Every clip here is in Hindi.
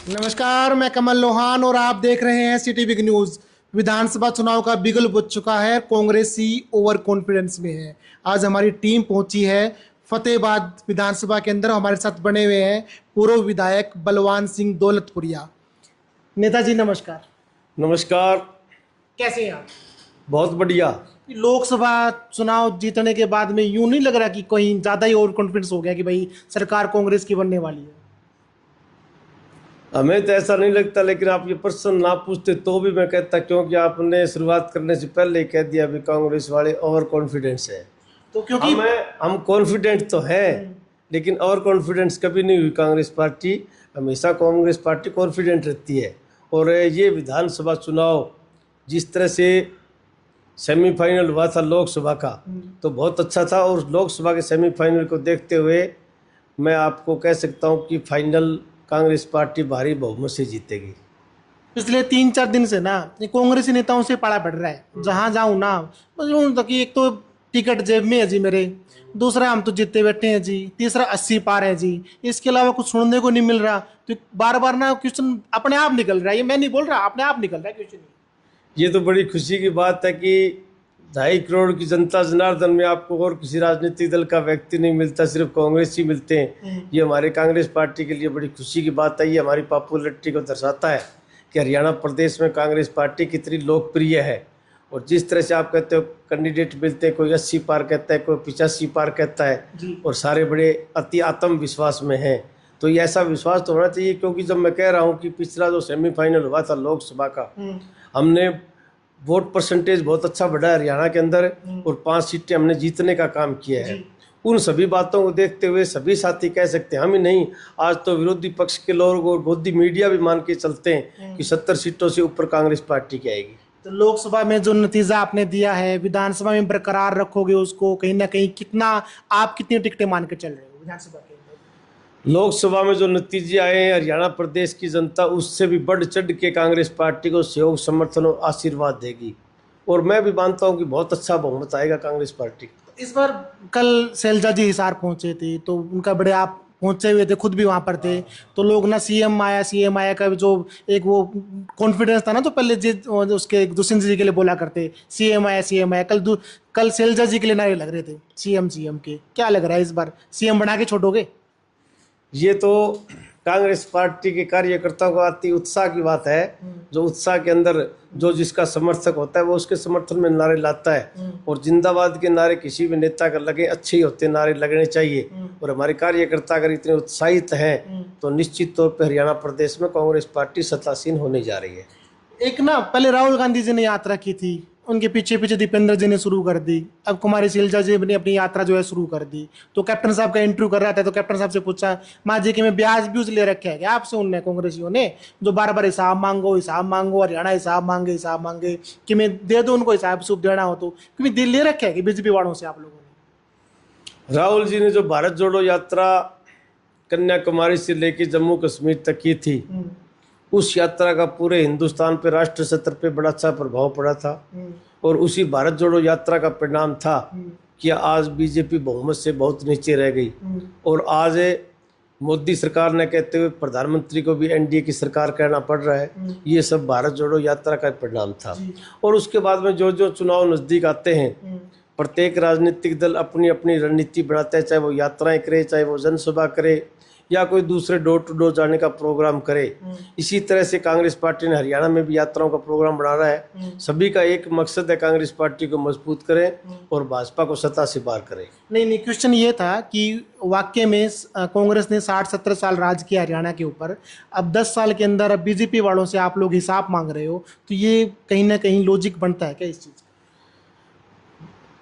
नमस्कार, मैं कमल लोहान और आप देख रहे हैं सिटी बिग न्यूज। विधानसभा चुनाव का बिगुल बुझ चुका है, कांग्रेसी ओवर कॉन्फिडेंस में है। आज हमारी टीम पहुंची है फतेहाबाद विधानसभा के अंदर। हमारे साथ बने हुए हैं पूर्व विधायक बलवान सिंह दौलतपुरिया। नेताजी नमस्कार। नमस्कार। कैसे हैं आप? बहुत बढ़िया। लोकसभा चुनाव जीतने के बाद में यूं नहीं लग रहा कि कहीं ज्यादा ही ओवर कॉन्फिडेंस हो गया कि भाई सरकार कांग्रेस की बनने वाली है? हमें तो ऐसा नहीं लगता, लेकिन आप ये प्रश्न ना पूछते तो भी मैं कहता, क्योंकि आपने शुरुआत करने से पहले ही कह दिया भी कांग्रेस वाले ओवर कॉन्फिडेंस है। तो क्योंकि हम कॉन्फिडेंट तो है, लेकिन ओवर कॉन्फिडेंस कभी नहीं हुई कांग्रेस पार्टी। हमेशा कांग्रेस पार्टी कॉन्फिडेंट रहती है। और ये विधानसभा चुनाव जिस तरह से सेमीफाइनल हुआ था लोकसभा का, तो बहुत अच्छा था। और लोकसभा के सेमीफाइनल को देखते हुए मैं आपको कह सकता हूँ कि फाइनल कांग्रेस पार्टी भारी बहुमत से जीतेगी। पिछले 3-4 दिन से ना ये कांग्रेसी नेताओं से पाला पड़ रहा है। जहां जाऊं ना बस यूं तक कि एक तो टिकट जेब में है जी मेरे, दूसरा हम तो जीते बैठे हैं जी, तीसरा 80 पार है जी, इसके अलावा कुछ सुनने को नहीं मिल रहा। तो बार बार ना क्वेश्चन अपने आप निकल रहा है। ये मैं नहीं बोल रहा, अपने आप निकल रहा है क्वेश्चन। ये तो बड़ी खुशी की बात है कि 2.5 करोड़ की जनता जनार्दन में आपको और किसी राजनीतिक दल का व्यक्ति नहीं मिलता, सिर्फ कांग्रेस ही मिलते हैं। ये हमारे कांग्रेस पार्टी के लिए बड़ी खुशी की बात है। ये हमारी पॉपुलरिटी को दर्शाता है कि हरियाणा प्रदेश में कांग्रेस पार्टी कितनी लोकप्रिय है। और जिस तरह से आप कहते हो कैंडिडेट मिलते हैं, कोई 80 पार कहता है, कोई 85 पार कहता है, और सारे बड़े अति आत्मविश्वास में हैं। तो ये ऐसा विश्वास तो होना चाहिए, क्योंकि जब मैं कह रहा हूँ कि पिछला जो सेमीफाइनल हुआ था लोकसभा का, हमने वोट परसेंटेज बहुत अच्छा बढ़ा है हरियाणा के अंदर, और 5 सीटें हमने जीतने का काम किया है। उन सभी बातों को देखते हुए सभी साथी कह सकते हैं, हम ही नहीं, आज तो विरोधी पक्ष के लोग और गोदी मीडिया भी मान के चलते हैं कि 70 सीटों से ऊपर कांग्रेस पार्टी की आएगी। तो लोकसभा में जो नतीजा आपने दिया है, विधानसभा में बरकरार रखोगे उसको कहीं ना कहीं? आप कितनी टिकटें मान के चल रहे हो विधानसभा के? लोकसभा में जो नतीजे आए हैं, हरियाणा प्रदेश की जनता उससे भी बढ़ चढ़ के कांग्रेस पार्टी को सहयोग, समर्थन और आशीर्वाद देगी। और मैं भी मानता हूं कि बहुत अच्छा बहुमत आएगा कांग्रेस पार्टी। इस बार कल शैलजा जी हिसार पहुंचे थे, तो उनका बड़े आप पहुंचे हुए थे, खुद भी वहां पर थे। तो लोग ना सीएम आया का जो एक वो कॉन्फिडेंस था ना, तो पहले जी उसके दुष्यंत जी के लिए बोला करते सीएम आया। कल शैलजा जी के लिए नारे लग रहे थे सीएम के। क्या लग रहा है इस बार सीएम बना के छोड़ोगे? ये तो कांग्रेस पार्टी के कार्यकर्ताओं का अति उत्साह की बात है। जो उत्साह के अंदर जो जिसका समर्थक होता है वो उसके समर्थन में नारे लाता है। और जिंदाबाद के नारे किसी भी नेता का लगे अच्छे ही होते, नारे लगने चाहिए। और हमारे कार्यकर्ता अगर इतने उत्साहित हैं तो निश्चित तौर पर हरियाणा प्रदेश में कांग्रेस पार्टी सत्तासीन होने जा रही है। एक ना पहले राहुल गांधी जी ने यात्रा की थी, उनके पीछे पीछे दीपेंद्र जी ने शुरू कर दी। अब कुमारी शैलजा जी ने अपनी यात्रा जो है शुरू कर दी। तो कैप्टन साहब का इंटरव्यू कर रहा था, तो कैप्टन साहब से पूछा, माँ जी के में ब्याज ब्यूज ले रखे है आपसे उनने कांग्रेसियों ने, जो बार बार हिसाब मांगो, हरियाणा हिसाब मांगे कि मैं दे दो उनको हिसाब सूब देना हो तो, क्योंकि दिल ले रखे है कि बीजेपी वालों से आप लोगों ने? राहुल जी ने जो भारत जोड़ो यात्रा कन्याकुमारी से लेकर जम्मू कश्मीर तक की थी, उस यात्रा का पूरे हिंदुस्तान पे, राष्ट्र स्तर पे बड़ा अच्छा प्रभाव पड़ा था। और उसी भारत जोड़ो यात्रा का परिणाम था कि आज बीजेपी बहुमत से बहुत नीचे रह गई। और आज मोदी सरकार ने कहते हुए प्रधानमंत्री को भी एनडीए की सरकार कहना पड़ रहा है। ये सब भारत जोड़ो यात्रा का परिणाम था। और उसके बाद में जो जो चुनाव नजदीक आते हैं, प्रत्येक राजनीतिक दल अपनी अपनी रणनीति बनाता है, चाहे वो यात्राएं करे, चाहे वो जनसभा करे, या कोई दूसरे डोर टू डोर जाने का प्रोग्राम करे। इसी तरह से कांग्रेस पार्टी ने हरियाणा में भी यात्राओं का प्रोग्राम बना रहा है। सभी का एक मकसद है, कांग्रेस पार्टी को मजबूत करें और भाजपा को सत्ता से बाहर करें। नहीं, क्वेश्चन ये था कि वाकई में कांग्रेस ने 60-70 साल राज किया हरियाणा के ऊपर। अब 10 साल के अंदर अब बीजेपी वालों से आप लोग हिसाब मांग रहे हो, तो ये कहीं ना कहीं लॉजिक बनता है क्या इस चीज?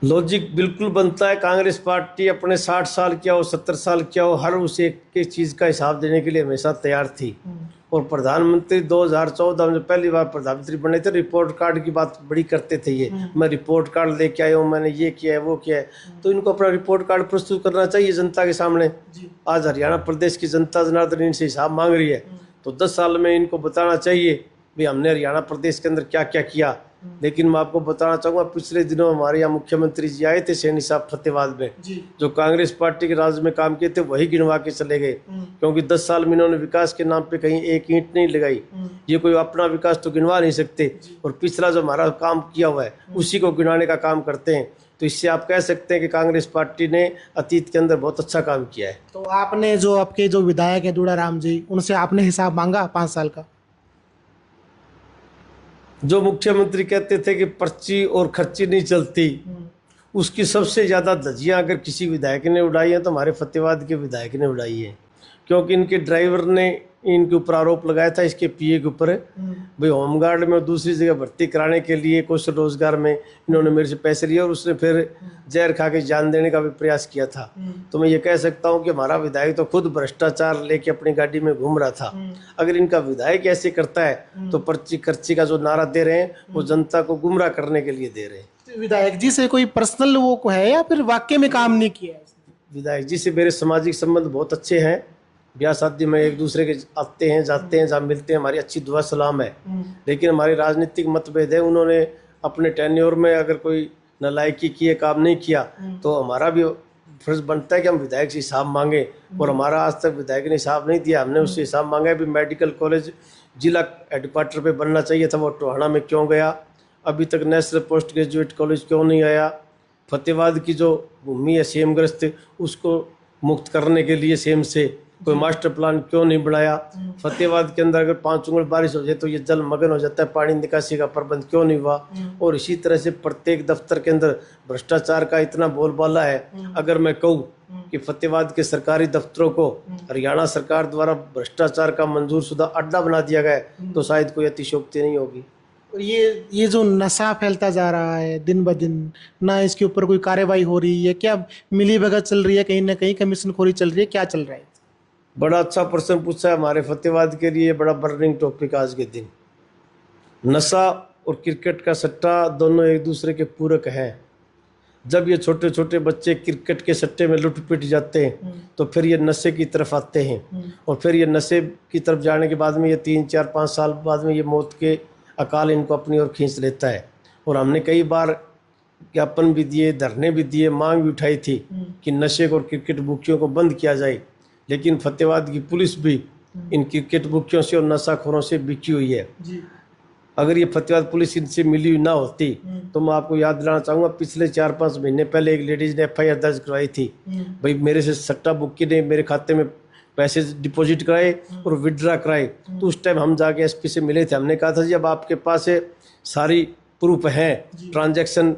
लॉजिक बिल्कुल बनता है। कांग्रेस पार्टी अपने 60 साल क्या हो, 70 साल क्या हो, हर उस एक चीज का हिसाब देने के लिए हमेशा तैयार थी। और प्रधानमंत्री 2014 में पहली बार प्रधानमंत्री बने थे, रिपोर्ट कार्ड की बात बड़ी करते थे। ये मैं रिपोर्ट कार्ड लेके आया हूँ, मैंने ये किया है, वो किया है। तो इनको अपना रिपोर्ट कार्ड प्रस्तुत करना चाहिए जनता के सामने। आज हरियाणा प्रदेश की जनता जनार्दन इनसे हिसाब मांग रही है, तो 10 साल में इनको बताना चाहिए भी हमने हरियाणा प्रदेश के अंदर क्या क्या किया। लेकिन मैं आपको बताना चाहूँगा, पिछले दिनों हमारे यहाँ मुख्यमंत्री जी आए थे सैनी साहब फतेहाबाद में, जो कांग्रेस पार्टी के राज में काम किए थे वही गिनवा के चले गए, क्योंकि 10 साल में इन्होंने विकास के नाम पे कहीं एक ईंट नहीं लगाई। ये कोई अपना विकास तो गिनवा नहीं सकते, और पिछला जो हमारा काम किया हुआ है उसी को गिनाने का काम करते हैं। तो इससे आप कह सकते हैं कि कांग्रेस पार्टी ने अतीत के अंदर बहुत अच्छा काम किया है। तो आपने जो आपके जो विधायक हैं दूड़ाराम जी, उनसे आपने हिसाब मांगा 5 साल का? जो मुख्यमंत्री कहते थे कि पर्ची और खर्ची नहीं चलती, उसकी सबसे ज्यादा धज्जियां अगर किसी विधायक ने उड़ाई है तो हमारे फतेहाबाद के विधायक ने उड़ाई है, क्योंकि इनके ड्राइवर ने इनके ऊपर आरोप लगाया था, इसके पीए के ऊपर, भाई होमगार्ड में और दूसरी जगह भर्ती कराने के लिए कौशल रोजगार में इन्होंने मेरे से पैसे लिए, और उसने फिर जहर खा के जान देने का भी प्रयास किया था। तो मैं ये कह सकता हूँ कि हमारा विधायक तो खुद भ्रष्टाचार लेके अपनी गाड़ी में घूम रहा था। अगर इनका विधायक ऐसे करता है तो पर्ची खर्ची का जो नारा दे रहे हैं वो जनता को गुमराह करने के लिए दे रहे हैं। तो विधायक जी से कोई पर्सनल वो है या फिर वाकई में काम नहीं किया है? विधायक जी से मेरे सामाजिक संबंध बहुत अच्छे हैं, ब्याह शादी में एक दूसरे के आते हैं जाते हैं, जहाँ मिलते हैं हमारी अच्छी दुआ सलाम है। लेकिन हमारे राजनीतिक मतभेद है, उन्होंने अपने टेन्योर में अगर कोई नालायकी किए काम नहीं किया तो हमारा भी फर्ज बनता है कि हम विधायक से हिसाब मांगे, और हमारा आज तक विधायक ने हिसाब नहीं दिया। हमने उससे हिसाब मांगा है भी मेडिकल कॉलेज जिला हेडक्वार्टर पे बनना चाहिए था, वो टोहाना में क्यों गया, अभी तक नेशनल पोस्ट ग्रेजुएट कॉलेज क्यों नहीं आया, फतेहाबाद की जो भूमि है सेमग्रस्त उसको मुक्त करने के लिए सेम से कोई मास्टर प्लान क्यों नहीं बनाया, फतेहाबाद के अंदर अगर 5 उंगल बारिश हो जाए तो ये जल मगन हो जाता है, पानी निकासी का प्रबंध क्यों नहीं हुआ। और इसी तरह से प्रत्येक दफ्तर के अंदर भ्रष्टाचार का इतना बोलबाला है। अगर मैं कहूँ कि फतेहाबाद के सरकारी दफ्तरों को हरियाणा सरकार द्वारा भ्रष्टाचार का मंजूर शुदा अड्डा बना दिया गया है तो शायद कोई अतिशयोक्ति नहीं होगी। और ये जो नशा फैलता जा रहा है दिन ब दिन, ना इसके ऊपर कोई कार्रवाई हो रही है क्या? मिली भगत चल रही है, कहीं ना कहीं कमीशन खोरी चल रही है, क्या चल रहा है? बड़ा अच्छा प्रश्न पूछा है, हमारे फतेहाबाद के लिए बड़ा बर्निंग टॉपिक आज के दिन। नशा और क्रिकेट का सट्टा दोनों एक दूसरे के पूरक हैं। जब ये छोटे छोटे बच्चे क्रिकेट के सट्टे में लुट पिट जाते हैं तो फिर ये नशे की तरफ आते हैं, और फिर ये नशे की तरफ जाने के बाद में ये 3, 4, 5 साल बाद में ये मौत के अकाल इनको अपनी ओर खींच लेता है। और हमने कई बार ज्ञापन भी दिए, धरने भी दिए, मांग भी उठाई थी कि नशे और क्रिकेट बुकियों को बंद किया जाए, लेकिन फतेहाबाद की पुलिस भी इन क्रिकेट बुकियों से और नशाखोरों से बिकी हुई है। अगर ये फतेहाबाद पुलिस इनसे मिली हुई ना होती तो मैं आपको याद दिलाना चाहूँगा, पिछले 4-5 महीने पहले एक लेडीज ने FIR दर्ज करवाई थी, भाई मेरे से सट्टा बुकी ने मेरे खाते में पैसे डिपॉजिट कराए और विड्रा कराए। तो उस टाइम हम जाके SP से मिले थे, हमने कहा था जी अब आपके पास सारी प्रूफ हैं, ट्रांजैक्शन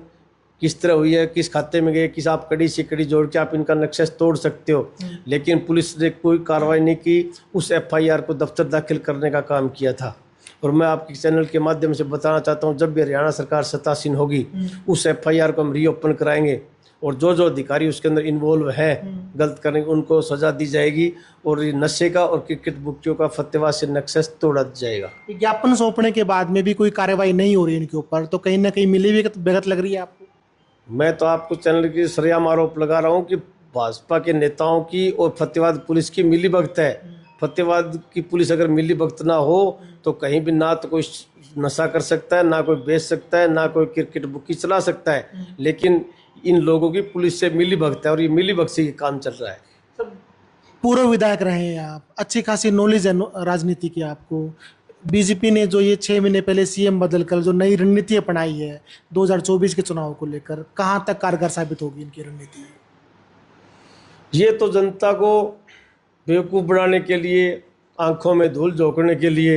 किस तरह हुई है, किस खाते में गए, किस आप कड़ी से कड़ी जोड़ के आप इनका नक्शा तोड़ सकते हो। लेकिन पुलिस ने कोई कार्रवाई नहीं की, उस FIR को दफ्तर दाखिल करने का काम किया था। और मैं आपके चैनल के माध्यम से बताना चाहता हूँ, जब भी हरियाणा सरकार सत्तासीन होगी उस FIR को हम रीओपन कराएंगे, और जो जो अधिकारी उसके अंदर इन्वॉल्व हैं गलत करेंगे उनको सजा दी जाएगी, और ये नशे का और क्रिकेट बुकियों का फतेहाबाद से नक्शा तोड़ा जाएगा। ज्ञापन सौंपने के बाद में भी कोई कार्रवाई नहीं हो रही इनके ऊपर, तो कहीं ना कहीं मिली भगत लग रही है आपको? मैं तो आपको चैनल की सरेआम आरोप लगा रहा हूँ कि भाजपा के नेताओं की और फतेहाबाद पुलिस की मिलीभगत है। फतेहाबाद की पुलिस अगर मिलीभगत ना हो तो कहीं भी ना तो कोई नशा कर सकता है, ना कोई बेच सकता है, ना कोई क्रिकेट बुकी चला सकता है। लेकिन इन लोगों की पुलिस से मिलीभगत है और ये मिलीभगत से काम चल रहा है। पूर्व विधायक रहे हैं आप, अच्छी खासी नॉलेज है राजनीति की आपको। बीजेपी ने जो ये 6 महीने पहले CM बदलकर जो नई रणनीति अपनाई है 2024 के चुनाव को लेकर, कहाँ तक कारगर साबित होगी इनकी रणनीति? ये तो जनता को बेवकूफ़ बनाने के लिए, आंखों में धूल झोंकने के लिए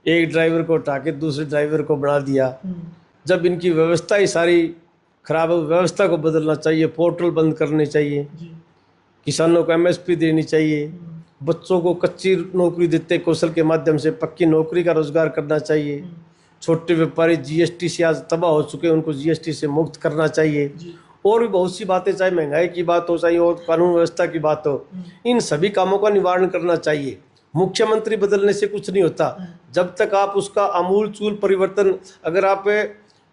एक ड्राइवर को उठा के दूसरे ड्राइवर को बना दिया। जब इनकी व्यवस्था ही सारी खराब है, व्यवस्था को बदलना चाहिए, पोर्टल बंद करने चाहिए, किसानों को MSP देनी चाहिए, बच्चों को कच्ची नौकरी देते कौशल के माध्यम से पक्की नौकरी का रोजगार करना चाहिए। छोटे व्यापारी GST से आज तबाह हो चुके हैं, उनको GST से मुक्त करना चाहिए। और भी बहुत सी बातें, चाहे महंगाई की बात हो, चाहे और कानून व्यवस्था की बात हो, इन सभी कामों का निवारण करना चाहिए। मुख्यमंत्री बदलने से कुछ नहीं होता, जब तक आप उसका आमूल चूल परिवर्तन, अगर आप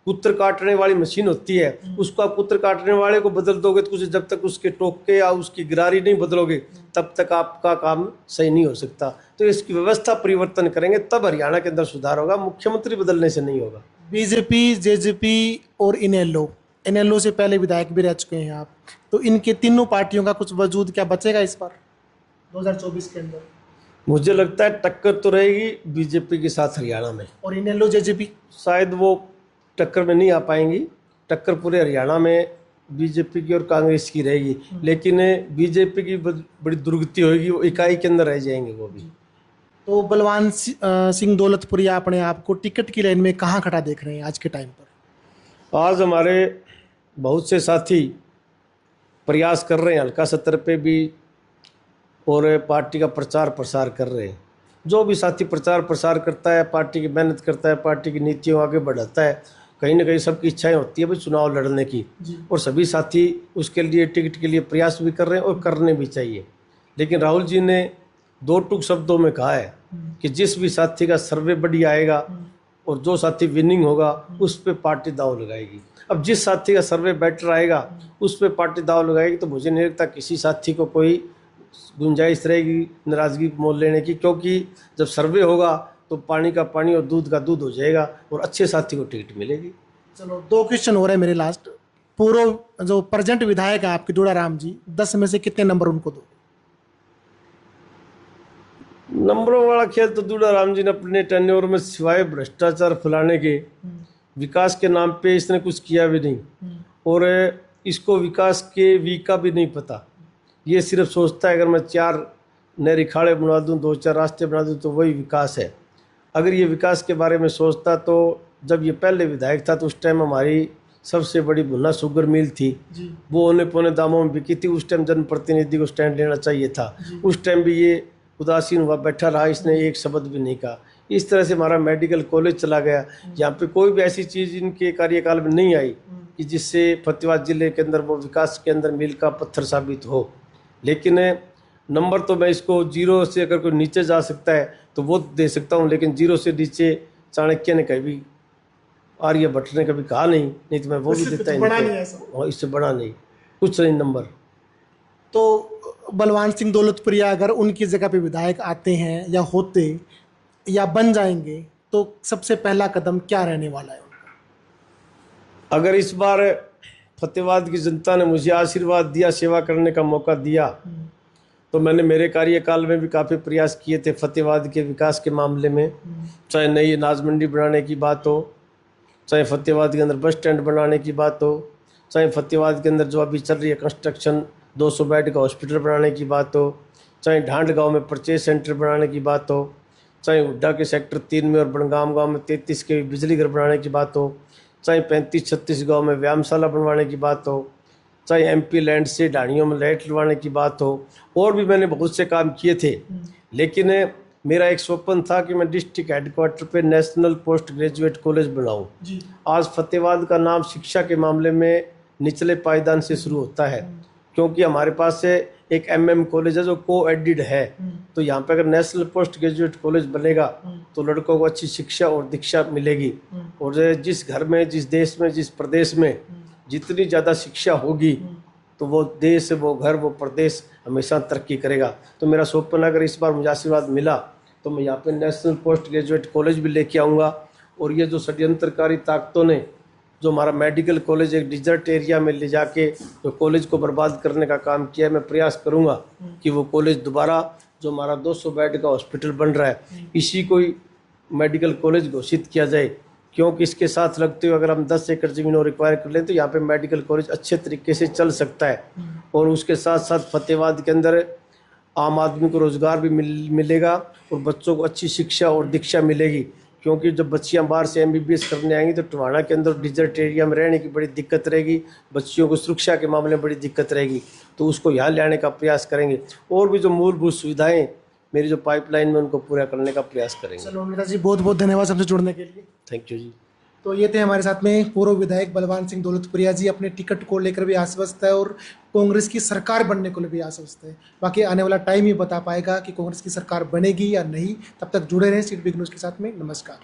कुत्र काटने वाली मशीन होती है उसको आप कुत्र काटने वाले को बदल दोगे तो जब तक उसके टोके या उसकी गिरारी नहीं बदलोगे तब तक आपका काम सही नहीं हो सकता। तो इसकी व्यवस्था परिवर्तन करेंगे तब हरियाणा के अंदर सुधार होगा, मुख्यमंत्री बदलने से नहीं होगा। बीजेपी, जेजेपी और इनेलो, इनेलो से पहले विधायक भी रह चुके हैं आप, तो इनके तीनों पार्टियों का कुछ वजूद क्या बचेगा इस बार 2024 के अंदर? मुझे लगता है टक्कर तो रहेगी बीजेपी के साथ हरियाणा में। और इनेलो जेजेपी? शायद वो टक्कर में नहीं आ पाएंगी। टक्कर पूरे हरियाणा में बीजेपी की और कांग्रेस की रहेगी, लेकिन बीजेपी की बड़ी दुर्गति होगी, वो इकाई के अंदर रह जाएंगे वो भी। तो बलवान सिंह दौलतपुरिया अपने आप को टिकट की लाइन में कहाँ खड़ा देख रहे हैं आज के टाइम पर? आज हमारे बहुत से साथी प्रयास कर रहे हैं हल्का सतर पे भी, और पार्टी का प्रचार प्रसार कर रहे हैं। जो भी साथी प्रचार प्रसार करता है, पार्टी की मेहनत करता है, पार्टी की नीतियों आगे बढ़ाता है, कहीं ना कहीं सबकी इच्छाएं होती है भाई चुनाव लड़ने की, और सभी साथी उसके लिए टिकट के लिए प्रयास भी कर रहे हैं और करने भी चाहिए। लेकिन राहुल जी ने दो टूक शब्दों में कहा है कि जिस भी साथी का सर्वे बढ़िया आएगा और जो साथी विनिंग होगा उस पर पार्टी दाव लगाएगी। अब जिस साथी का सर्वे बेटर आएगा उस पर पार्टी दाव लगाएगी, तो मुझे नहीं लगता किसी साथी को कोई गुंजाइश रहेगी नाराजगी मोल लेने की, क्योंकि जब सर्वे होगा तो पानी का पानी और दूध का दूध हो जाएगा और अच्छे साथी को टिकट मिलेगी। चलो 2 क्वेश्चन हो रहे हैं मेरे लास्ट। पूर्व जो प्रेजेंट विधायक है आपके दुड़ाराम जी, 10 में से कितने नंबर उनको दो? नंबरों वाला खेल तो दुड़ाराम जी ने अपने टेन्योर में सिवाय भ्रष्टाचार फैलाने के विकास के नाम पे इसने कुछ किया भी नहीं, और इसको विकास के वी का भी नहीं पता। ये सिर्फ सोचता है अगर मैं 4 नए रिखाड़े बना दूं, 2-4 रास्ते बना दूं तो वही विकास है। अगर ये विकास के बारे में सोचता तो जब ये पहले विधायक था तो उस टाइम हमारी सबसे बड़ी भुन्ना शुगर मिल थी, वो औने पौने दामों में बिकी थी। उस टाइम जनप्रतिनिधि को स्टैंड लेना चाहिए था। उस टाइम भी ये उदासीन हुआ बैठा रहा, इसने एक शब्द भी नहीं कहा। इस तरह से हमारा मेडिकल कॉलेज चला गया, यहाँ पे कोई भी ऐसी चीज़ इनके कार्यकाल में नहीं आई कि जिससे फतेहाबाद जिले के अंदर वो विकास के अंदर मील का पत्थर साबित हो। लेकिन नंबर तो मैं इसको 0 से अगर कोई नीचे जा सकता है तो वो दे सकता हूँ, लेकिन 0 से नीचे चाणक्य ने कभी, आर्यभट्ट ने कभी कहा नहीं तो मैं वो भी देता है, इससे बड़ा नहीं कुछ नहीं नंबर। तो बलवान सिंह दौलतपुरिया अगर उनकी जगह पे विधायक आते हैं या होते या बन जाएंगे तो सबसे पहला कदम क्या रहने वाला है उनका? अगर इस बार फतेहाबाद की जनता ने मुझे आशीर्वाद दिया, सेवा करने का मौका दिया, तो मैंने मेरे कार्यकाल में भी काफ़ी प्रयास किए थे फतेहाबाद के विकास के मामले में। चाहे नई अनाज मंडी बनाने की बात हो, चाहे फतेहाबाद के अंदर बस स्टैंड बनाने की बात हो, चाहे फतेहाबाद के अंदर जो अभी चल रही है कंस्ट्रक्शन 200 बेड का हॉस्पिटल बनाने की बात हो, चाहे ढांड गाँव में परचेज सेंटर बनाने की बात हो, चाहे हुड्डा के सेक्टर 3 में और बनगाम गाँव में 33 के बिजली घर बनाने की बात हो, चाहे 35-36 गाँव में व्यायामशाला बनवाने की बात हो, चाहे एमपी लैंड से ढाणियों में लाइट लगवाने की बात हो, और भी मैंने बहुत से काम किए थे। लेकिन मेरा एक स्वप्न था कि मैं डिस्ट्रिक्ट हेडक्वार्टर पे नेशनल पोस्ट ग्रेजुएट कॉलेज बनाऊं। आज फतेहाबाद का नाम शिक्षा के मामले में निचले पायदान से शुरू होता है, क्योंकि हमारे पास से एक एमएम कॉलेज है जो को-एडेड है। तो यहाँ पे अगर नेशनल पोस्ट ग्रेजुएट कॉलेज बनेगा तो लड़कों को अच्छी शिक्षा और दीक्षा मिलेगी, और जिस घर में, जिस देश में, जिस प्रदेश में जितनी ज़्यादा शिक्षा होगी तो वो देश, वो घर, वो प्रदेश हमेशा तरक्की करेगा। तो मेरा स्वप्न, अगर इस बार मुझे आशीर्वाद मिला तो मैं यहाँ पे नेशनल पोस्ट ग्रेजुएट कॉलेज भी लेके आऊँगा। और ये जो षड्यंत्रकारी ताकतों ने जो हमारा मेडिकल कॉलेज एक डिजर्ट एरिया में ले जाके जो कॉलेज को बर्बाद करने का काम किया है, मैं प्रयास करूँगा कि वो कॉलेज दोबारा, जो हमारा 200 बेड का हॉस्पिटल बन रहा है, इसी को ही मेडिकल कॉलेज घोषित किया जाए। क्योंकि इसके साथ लगते हुए अगर हम 10 एकड़ ज़मीन और रिक्वायर कर लें तो यहाँ पे मेडिकल कॉलेज अच्छे तरीके से चल सकता है। और उसके साथ साथ फतेहाबाद के अंदर आम आदमी को रोज़गार भी मिलेगा और बच्चों को अच्छी शिक्षा और दीक्षा मिलेगी। क्योंकि जब बच्चियाँ बाहर से MBBS करने आएंगी तो टोहाना के अंदर डिजर्ट एरिया में रहने की बड़ी दिक्कत रहेगी, बच्चियों को सुरक्षा के मामले में बड़ी दिक्कत रहेगी, तो उसको यहाँ ले आने का प्रयास करेंगे। और भी जो मूलभूत सुविधाएँ मेरी जो पाइपलाइन में, उनको पूरा करने का प्रयास करेंगे। चलो नेताजी, बहुत बहुत धन्यवाद हमसे जुड़ने के लिए। थैंक यू जी। तो ये थे हमारे साथ में पूर्व विधायक बलवान सिंह दौलतपुरिया जी। अपने टिकट को लेकर भी आश्वस्त है और कांग्रेस की सरकार बनने को भी आश्वस्त है। बाकी आने वाला टाइम ही बता पाएगा कि कांग्रेस की सरकार बनेगी या नहीं। तब तक जुड़े रहें सीट बिग न्यूज़ के साथ में। नमस्कार।